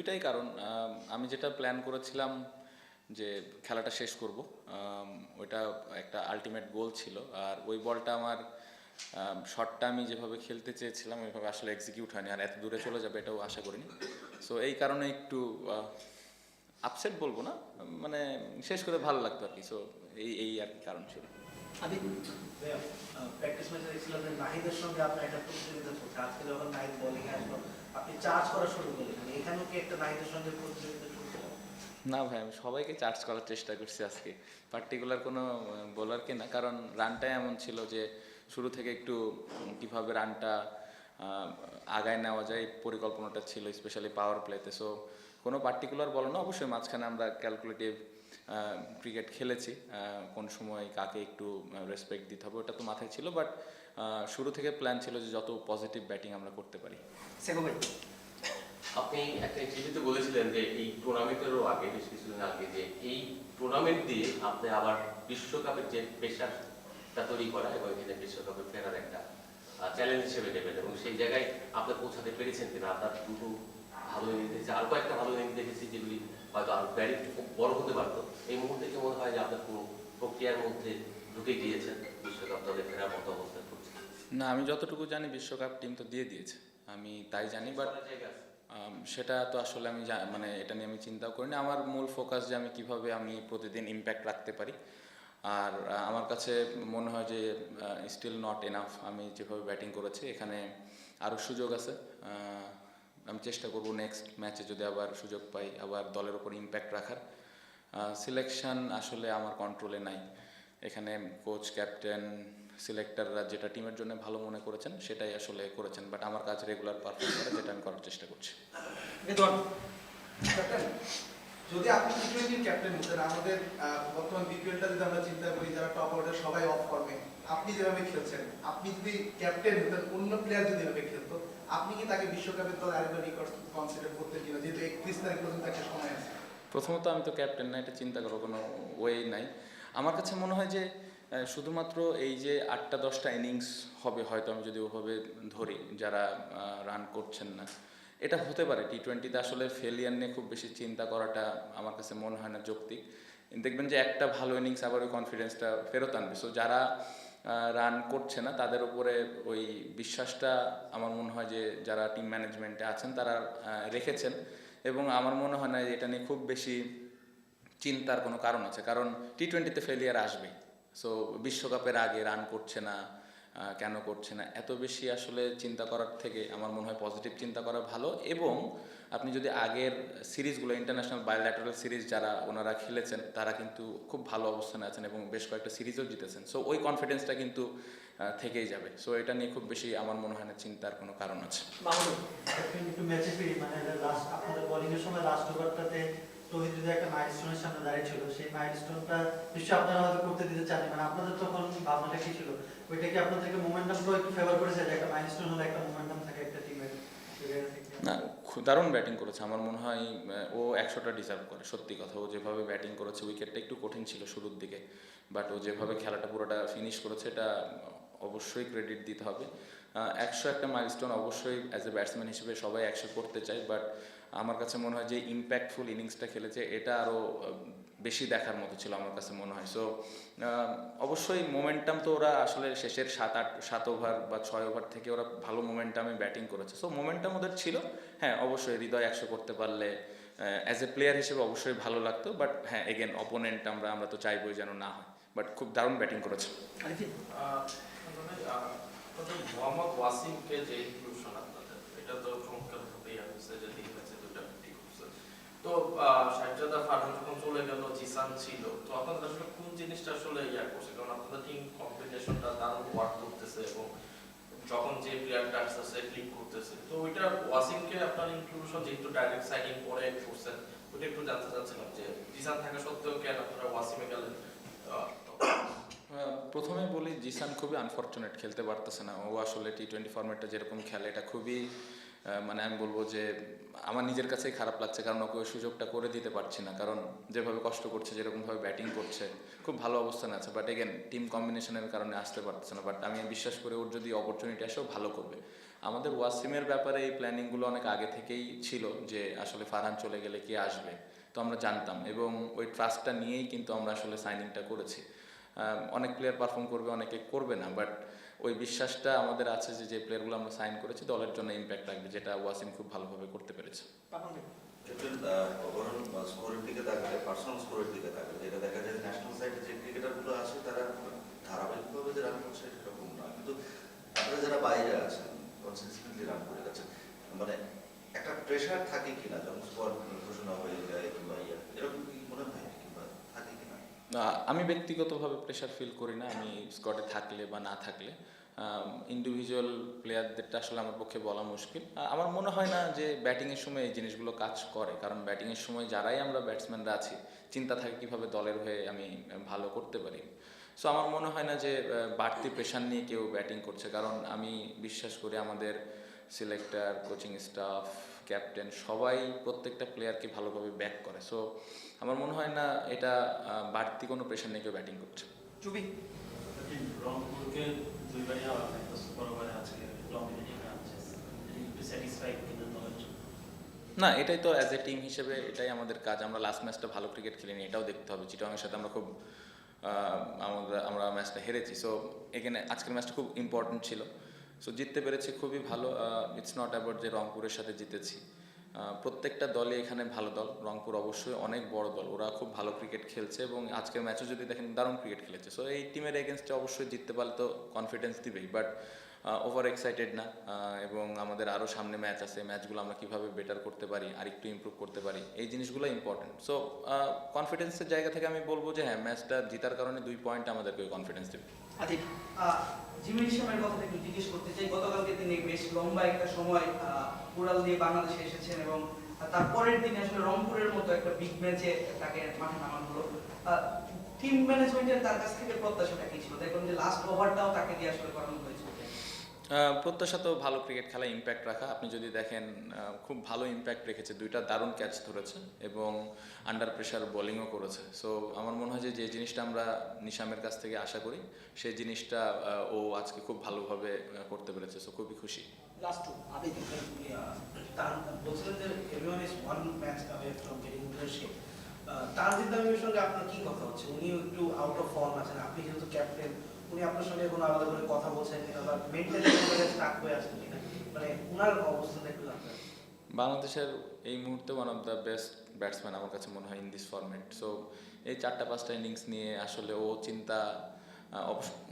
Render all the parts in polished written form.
দুইটাই কারণ। আমি যেটা প্ল্যান করেছিলাম যে খেলাটা শেষ করব, ওইটা একটা আলটিমেট গোল ছিল। আর ওই বলটা আমার শটটা আমি যেভাবে খেলতে চেয়েছিলাম ওইভাবে আসলে এক্সিকিউট হয়নি, আর এত দূরে চলে যাবে এটাও আশা করিনি। সো এই কারণে একটু আপসেট বলবো না, মানে শেষ করে ভালো লাগতো আর কি। সো এই এই আর কি কারণ ছিল। আমি প্র্যাকটিস ম্যাচে দেখছিলাম যে নাহিদের সঙ্গে আপনার একটা প্রতিযোগিতা চলছে। আজকে যখন নাহিদ বোলিং আসলো আপনি চার্জ করা শুরু করলেন, এখানেও কি একটা নাহিদের সঙ্গে প্রতিযোগিতা চলছিল? না ভাই, আমি সবাইকে চার্জ করার চেষ্টা করছি আজকে, পার্টিকুলার কোনো বোলারকে না। কারণ রানটাই এমন ছিল যে শুরু থেকে একটু কীভাবে রানটা আগায় নেওয়া যায় এই পরিকল্পনাটা ছিল, স্পেশালি পাওয়ার প্লেতে। সো কোনো পার্টিকুলার বলো না, অবশ্যই মাঝখানে আমরা ক্যালকুলেটিভ ক্রিকেট খেলেছি, কোন সময় কাকে একটু রেসপেক্ট দিতে হবে ওটা তো মাথায় ছিল। বাট শুরু থেকে প্ল্যান ছিল যে যত পজিটিভ ব্যাটিং আমরা করতে পারি। আপনি একটা ইন্টারভিউতে বলেছিলেন যে এই টুর্নামেন্টেরও আগে, বেশ কিছুদিন আগে, যে এই টুর্নামেন্ট দিয়ে আপনি আবার বিশ্বকাপের যে প্রেশারটা তৈরি করা এবং এখানে বিশ্বকাপে ফেরার একটা চ্যালেঞ্জ হিসেবে নেবেন, এবং সেই জায়গায় আপনি পৌঁছাতে পেরেছেন কিনা। আপনার দুটো ভালো ইনিংস দেখেছি, আরও কয়েকটা ভালো ইনিংস দেখেছি যেগুলি হয়তো আরও ব্যারি বড় হতে পারতো। এই মুহূর্তে কি মনে হয় যে আপনার পুরো প্রক্রিয়ার মধ্যে ঢুকে গিয়েছেন, বিশ্বকাপ দলে ফেরার মতো অবস্থা করছে? না, আমি যতটুকু জানি বিশ্বকাপ টিম তো দিয়ে দিয়েছে, আমি তাই জানি। বাট সেটা তো আসলে আমি মানে এটা নিয়ে আমি চিন্তাও করিনি। আমার মূল ফোকাস যে আমি কিভাবে আমি প্রতিদিন ইম্প্যাক্ট রাখতে পারি। আর আমার কাছে মনে হয় যে স্টিল নট এনাফ। আমি যেভাবে ব্যাটিং করেছি এখানে আরও সুযোগ আছে। আমি চেষ্টা করব নেক্সট ম্যাচে যদি আবার সুযোগ পাই আবার দলের ওপর ইম্প্যাক্ট রাখার। সিলেকশন আসলে আমার কন্ট্রোলে নাই। এখানে কোচ, ক্যাপ্টেন, সিলেক্টররা যেটা টিমের জন্য ভালো মনে করেছেন সেটাই আসলে করেছেন। বাট আমার কাজ রেগুলার পারফর্ম করা, যেটা আমি করার চেষ্টা করছি। যদি আপনি টি-20 ক্যাপ্টেন হতেন, আমাদের বর্তমান বিপিএলটা যদি আমরা চিন্তা করি, যারা টপ অর্ডার সবাই অফ ফর্মে, আপনি যেভাবে খেলছেন, আপনি যদি ক্যাপ্টেন হতেন, অন্য প্লেয়ার যদি এভাবে খেলতো, আপনি কি তাকে বিশ্বকাপের দল আরেকবার রেকর্ড কনসিডার করতেন কিনা, যেহেতু 31 তারিখ পর্যন্ত একটা সময় আছে? প্রথমত আমি তো ক্যাপ্টেন না, এটা চিন্তা করার কোনো ওয়ে নাই। আমার কাছে মনে হয় যে শুধুমাত্র এই যে 8টা-10টা ইনিংস হবে হয়তো, আমি যদি ওভাবে ধরি যারা রান করছেন না, এটা হতে পারে। টি-20তে আসলে ফেলিয়ার নিয়ে খুব বেশি চিন্তা করাটা আমার কাছে মনে হয় না যৌক্তিক। দেখবেন যে একটা ভালো ইনিংস আবার ওই কনফিডেন্সটা ফেরত আনবে। সো যারা রান করছে না তাদের উপরে ওই বিশ্বাসটা আমার মনে হয় যে যারা টিম ম্যানেজমেন্টে আছেন তারা রেখেছেন, এবং আমার মনে হয় না এটা নিয়ে খুব বেশি চিন্তার কোনো কারণ আছে। কারণ টি-20তে ফেলিয়ার আসবে। সো বিশ্বকাপের আগে রান করছে না, কেন করছে না, এত বেশি আসলে চিন্তা করার থেকে আমার মনে হয় পজিটিভ চিন্তা করা ভালো। এবং আপনি যদি আগের সিরিজগুলো, ইন্টারন্যাশনাল বায়োল্যাটারাল সিরিজ যারা ওনারা খেলেছেন তারা কিন্তু খুব ভালো অবস্থানে আছেন এবং বেশ কয়েকটা সিরিজও জিতেছেন। সো ওই কনফিডেন্সটা কিন্তু থেকেই যাবে। সো এটা নিয়ে খুব বেশি আমার মনে হয় না চিন্তার কোনো কারণ আছে। একটু ম্যাচে ফিরি, মানে লাস্ট আপনাদের বোলিং এর সময় লাস্ট ওভারটাতে তৌহিদ যদি একটা মাইলস্টোনের সামনে দাঁড়িয়ে ছিল, সেই মাইলস্টোনটা নিশ্চয়ই আপনারা হয়তো করতে দিতে চান, মানে আপনাদের তখন ভাবনাটা কি ছিল? ওইটা কি আপনাদেরকে মোমেন্টামটা একটু ফেভার করেছে, যে একটা মাইলস্টোন হলে একটা মোমেন্টাম থাকে একটা টিমের? না, দারুণ ব্যাটিং করেছে। আমার মনে হয় ও 100টা ডিজার্ভ করে, সত্যি কথা। ও যেভাবে ব্যাটিং করেছে, উইকেটটা একটু কঠিন ছিল শুরুর দিকে, বাট ও যেভাবে খেলাটা পুরোটা ফিনিশ করেছে এটা অবশ্যই ক্রেডিট দিতে হবে। 100 একটা মাইলস্টোন অবশ্যই অ্যাজ এ ব্যাটসম্যান হিসেবে সবাই 100 করতে চায়, বাট আমার কাছে মনে হয় যে ইম্প্যাক্টফুল ইনিংসটা খেলেছে এটা আরও বেশি দেখার মতো ছিল আমার কাছে মনে হয়। সো অবশ্যই মোমেন্টাম তো ওরা আসলে শেষের 7 ওভার বা 6 ওভার থেকে ওরা ভালো মোমেন্টামে ব্যাটিং করেছে। সো মোমেন্টাম ওদের ছিল। হ্যাঁ, অবশ্যই হৃদয় 100 করতে পারলে অ্যাজ এ প্লেয়ার হিসেবে অবশ্যই ভালো লাগতো। বাট হ্যাঁ, এগেন অপোনেন্ট আমরা তো চাইবই যেন না হয়। বাট খুব দারুণ ব্যাটিং করেছে। মোহাম্মদ ওয়াসিমকে যে ইনক্লুশন আপনাদের, এটা তো চমৎকার ভাবেই আসছে যে 3 ম্যাচে 2টা ফিফটি করছে। তো শাহজাদা ফারহান যখন চলে গেল, জিসান ছিল, তো আপনাদের আসলে কোন জিনিসটা আসলে করছে? কারণ আপনাদের টিম কম্বিনেশনটা দারুণ ওয়ার্ক করতেছে এবং যখন যে প্লেয়ারটা আসতেছে ক্লিক করতেছে, তো ওইটা ওয়াসিমকে আপনার ইনক্লুশন যেহেতু ডাইরেক্ট সাইনিং পরে করছেন, ওইটা একটু জানতে চাচ্ছিলাম যে জিসান থাকা সত্ত্বেও কেন আপনারা ওয়াসিমে গেলেন? প্রথমে বলি, জিসান খুবই আনফর্চুনেট, খেলতে পারতেছে না। ও আসলে টি-20 ফরম্যাটটা যেরকম খেলে এটা খুবই মানে আমি বলবো যে আমার নিজের কাছেই খারাপ লাগছে, কারণ ওকে ওই সুযোগটা করে দিতে পারছি না। কারণ যেভাবে কষ্ট করছে, যেরকমভাবে ব্যাটিং করছে, খুব ভালো অবস্থানে আছে। বাট এগেন টিম কম্বিনেশনের কারণে আসতে পারতেছে না। বাট আমি বিশ্বাস করি ওর যদি অপরচুনিটি আসেও ভালো করবে। আমাদের ওয়াসিমের ব্যাপারে এই প্ল্যানিংগুলো অনেক আগে থেকেই ছিল যে আসলে ফারহান চলে গেলে কে আসবে, তো আমরা জানতাম এবং ওই ট্রাস্টটা নিয়েই কিন্তু আমরা আসলে সাইনিংটা করেছি। অনেক প্লেয়ার পারফর্ম করবে, অনেকে করবে না, বাট ওই বিশ্বাসটা আমাদের আছে যে যে প্লেয়ারগুলো আমরা সাইন করেছি দলের জন্য ইম্প্যাক্ট রাখবে, যেটা ওয়াসিম খুব ভালোভাবে করতে পেরেছে। ক্যাপ্টেন, ওভারঅল স্কোরের দিকে তাকালে, পার্সোনাল স্কোরের দিকে তাকালে যেটা দেখা যায় ন্যাশনাল সাইডে যে ক্রিকেটারগুলো আছে তারা ধারাবাহিকভাবে যে রান করছে সেরকম না, কিন্তু আপনারা যারা বাইরে আছেন কনসিস্টেন্টলি রান করে যাচ্ছেন, মানে একটা প্রেশার থাকে কিনা যখন স্কোর ঘোষণা হয়ে যায় কিংবা এরকম কি মনে হয় কিংবা থাকে কিনা? আমি ব্যক্তিগতভাবে প্রেশার ফিল করি না, আমি স্কোয়াডে থাকলে বা না থাকলে। ইন্ডিভিজুয়াল প্লেয়ারদেরটা আসলে আমার পক্ষে বলা মুশকিল। আমার মনে হয় না যে ব্যাটিংয়ের সময় এই জিনিসগুলো কাজ করে, কারণ ব্যাটিংয়ের সময় যারাই আমরা ব্যাটসম্যানরা আছি চিন্তা থাকে কীভাবে দলের হয়ে আমি ভালো করতে পারি। সো আমার মনে হয় না যে বাড়তি প্রেশার নিয়ে কেউ ব্যাটিং করছে, কারণ আমি বিশ্বাস করি আমাদের সিলেক্টর, কোচিং স্টাফ, ক্যাপ্টেন সবাই প্রত্যেকটা প্লেয়ারকে ভালোভাবে ব্যাক করে। সো আমার মনে হয় না এটা বাড়তি কোনো প্রেশার নিয়ে কেউ ব্যাটিং করছে। চুবি রংপুরকে দুইবারই হারানো একটা সুপার ওভারে আজকে ডমিনেটিং আনছে, স্যাটিসফাইড কিন্তু দলের জন্য। না, এটাই তো অ্যাজ এ টিম হিসেবে এটাই আমাদের কাজ। আমরা লাস্ট ম্যাচটা ভালো ক্রিকেট খেলিনি, এটাও দেখতে হবে। চিটাগংয়ের সাথে আমরা খুব আমরা ম্যাচটা হেরেছি। সো এখানে আজকের ম্যাচটা খুব ইম্পর্টেন্ট ছিল। সো জিততে পেরেছি, খুবই ভালো। ইটস নট অ্যাবাউট যে রংপুরের সাথে জিতেছি। প্রত্যেকটা দলে এখানে ভালো দল, রংপুর অবশ্যই অনেক বড় দল, ওরা খুব ভালো ক্রিকেট খেলছে এবং আজকের ম্যাচও যদি দেখেন দারুণ ক্রিকেট খেলেছে। সো এই টিমের এগেনস্টে অবশ্যই জিততে পারলে তো কনফিডেন্স দিবেই, বাট ওভার এক্সাইটেড না। এবং আমাদের আরও সামনে ম্যাচ আছে, ম্যাচগুলো আমরা কীভাবে বেটার করতে পারি, আর একটু ইমপ্রুভ করতে পারি, এই জিনিসগুলো ইম্পর্টেন্ট। সো কনফিডেন্সের জায়গা থেকে আমি বলবো যে হ্যাঁ, ম্যাচটা জেতার কারণে 2 পয়েন্ট আমাদেরকে কনফিডেন্স দেবে। আদিব, জিমি হিসামের কথাটা একটু জিজ্ঞেস করতে চাই। গতকালকে তিনি বেশ লম্বা একটা সময় উড়াল দিয়ে বাংলাদেশে এসেছেন এবং তারপরের দিনে আসলে রংপুরের মতো একটা বিগ ম্যাচে তাকে মাঠে নামানো হলো। টিম ম্যানেজমেন্টের তার কাছ থেকে প্রত্যাশাটা কি ছিল? দেখুন যে লাস্ট ওভারটাও তাকে দিয়ে আসলে করানো হয়েছে। প্রত্যাশা তো ভালো ক্রিকেট খেলা, ইম্প্যাক্ট রাখা। আপনি যদি দেখেন খুব ভালো ইম্প্যাক্ট রেখেছে, 2টা দারুণ ক্যাচ ধরেছে এবং আন্ডার প্রেশার বোলিংও করেছে। সো আমার মনে হয় যে জিনিসটা আমরা নিশামের কাছ থেকে আশা করি সেই জিনিসটা ও আজকে খুব ভালোভাবে করতে পেরেছে। সো খুবই খুশি। লাস্ট টু আবিদ, তার বলছিলেন যে everyone is one match away from getting leadership. Tanzid তামিমের সঙ্গে আপনার কি কথা হচ্ছে? উনিও একটু আউট অফ ফর্ম আছেন, আপনি যেহেতু ক্যাপ্টেন, উনি আপনার সঙ্গে কোনো আলাদা করে কথা বলছেন কিনা বা মেন্টালি স্টাক হয়ে আছেন কিনা, মানে ওনার অবস্থাটা একটু জানতে চাই। বাংলাদেশের এই মুহূর্তে one of the best batsman আমার কাছে মনে হয় ইন দিস ফরম্যাট। সো এই 4টা-5টা ইনিংস নিয়ে আসলে ও চিন্তা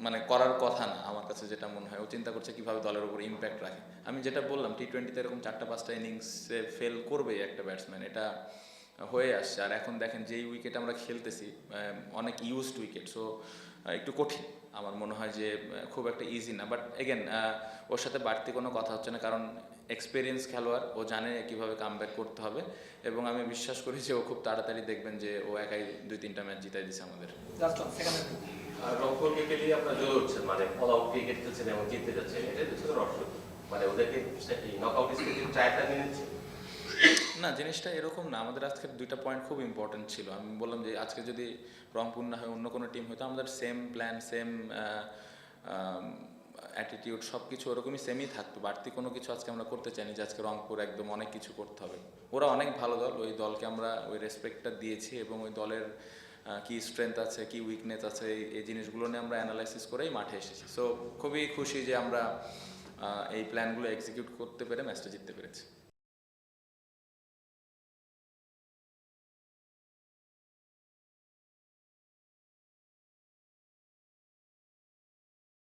মানে করার কথা না আমার কাছে, যেটা মনে হয় ও চিন্তা করছে কীভাবে দলের উপর ইম্প্যাক্ট রাখে। আমি যেটা বললাম, টি-20তে এরকম 4টা-5টা ইনিংসে ফেল করবেই একটা ব্যাটসম্যান, এটা হয়ে আসছে। আর এখন দেখেন যেই উইকেট আমরা খেলতেছি অনেক ইউজড উইকেট, সো একটু কঠিন। আমার মনে হয় যে খুব একটা ইজি না, বাট এগেন ওর সাথে বাড়তি কোনো কথা হচ্ছে না, কারণ এক্সপিরিয়েন্স খেলোয়াড়, ও জানে কীভাবে কামব্যাক করতে হবে এবং আমি বিশ্বাস করি যে ও খুব তাড়াতাড়ি দেখবেন যে ও একাই 2-3টা ম্যাচ জিতাই দিছে আমাদের। Last one, second one. আর রংপুরকে পেলে আপনারা জ্বলে উঠছেন, মানে অল আউট ক্রিকেট খেলছেন এবং জিততে যাচ্ছেন, এটার পিছনে রহস্য কি? মানে ওদেরকে নকআউট স্টেজে ট্রায়ালটা নিয়ে নিচ্ছে? না, জিনিসটা এরকম না। আমাদের আজকের 2টা পয়েন্ট খুব ইম্পর্টেন্ট ছিল। আমি বললাম যে আজকে যদি রংপুর না হয় অন্য কোনো টিম হয়তো আমাদের সেম প্ল্যান, সেম অ্যাটিটিউড, সব কিছু ওরকমই সেমই থাকতো। বাড়তি কোনো কিছু আজকে আমরা করতে চাইনি যে আজকে রংপুর একদম অনেক কিছু করতে হবে। ওরা অনেক ভালো দল, ওই দলকে আমরা ওই রেসপেক্টটা দিয়েছি এবং ওই দলের কি স্ট্রেংথ আছে, কি উইকনেস আছে, এই জিনিসগুলো নিয়ে আমরা অ্যানালাইসিস করেই মাঠে এসেছি। সো খুবই খুশি যে আমরা এই প্ল্যানগুলো এক্সিকিউট করতে পেরে ম্যাচটা জিততে পেরেছি।